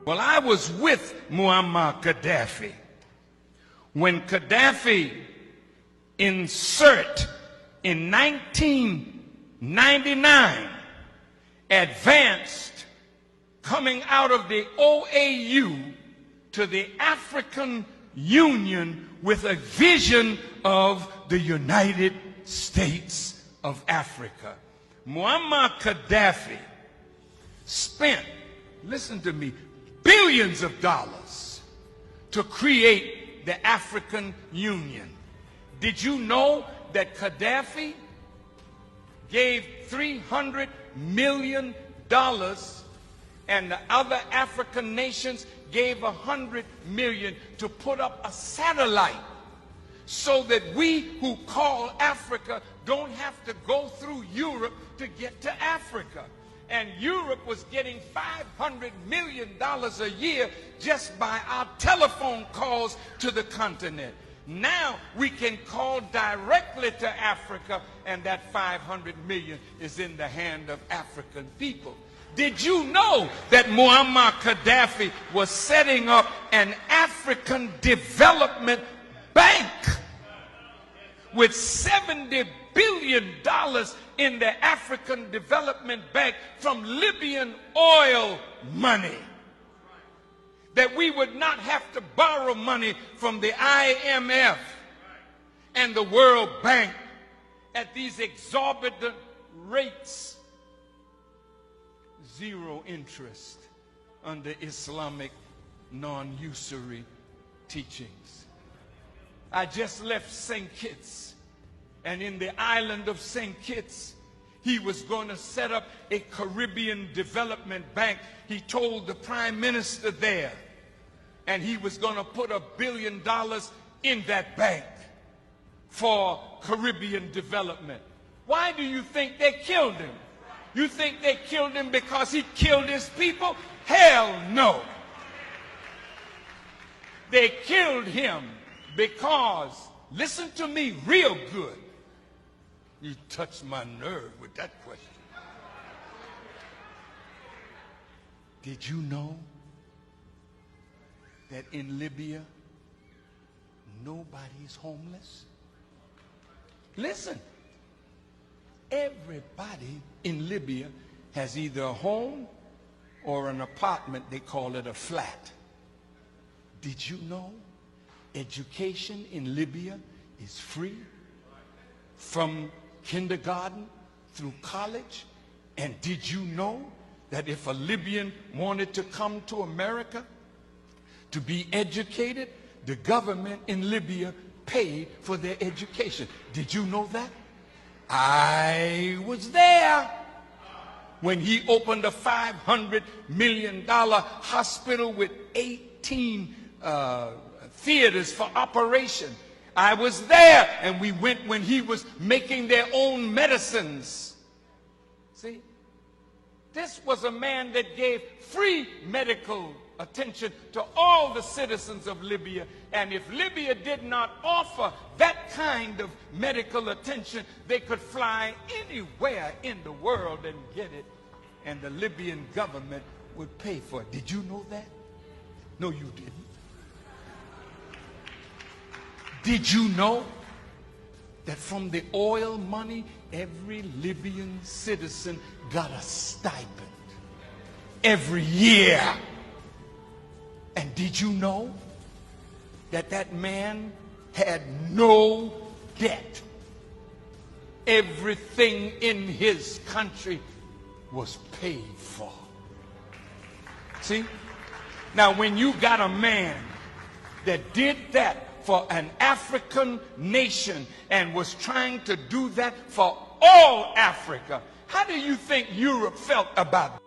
Well, I was with Muammar Gaddafi when Gaddafi in 1999 advanced coming out of the OAU to the African Union with a vision of the United States of Africa. Muammar Gaddafi spent, listen to me, billions of dollars to create the African Union. Did you know that Gaddafi gave $300 million and the other African nations gave $100 million to put up a satellite so that we who call Africa don't have to go through Europe to get to Africa? And Europe was getting $500 million a year just by our telephone calls to the continent. Now we can call directly to Africa, and that $500 million is in the hand of African people. Did you know that Muammar Gaddafi was setting up an African development bank with $70 billion in the African Development Bank from Libyan oil money? That we would not have to borrow money from the IMF and the World Bank at these exorbitant rates. Zero interest under Islamic non-usury teachings. I just left St. Kitts, and in the island of St. Kitts, he was going to set up a Caribbean development bank. He told the prime minister there, and he was going to put $1 billion in that bank for Caribbean development. Why do you think they killed him? You think they killed him because he killed his people? Hell no. They killed him because, listen to me real good. You touched my nerve with that question. Did you know that in Libya, nobody's homeless? Listen, everybody in Libya has either a home or an apartment. They call it a flat. Did you know education in Libya is free from kindergarten through college? And did you know that if a Libyan wanted to come to America to be educated, the government in Libya paid for their education? Did you know that? I was there when he opened a $500 million hospital with 18 theaters for operation. I was there, and we went when he was making their own medicines. See, this was a man that gave free medical attention to all the citizens of Libya. And if Libya did not offer that kind of medical attention, they could fly anywhere in the world and get it, and the Libyan government would pay for it. Did you know that? No, you didn't. Did you know that from the oil money, every Libyan citizen got a stipend every year? And did you know that that man had no debt? Everything in his country was paid for. See? Now, when you got a man that did that for an African nation and was trying to do that for all Africa, how do you think Europe felt about it?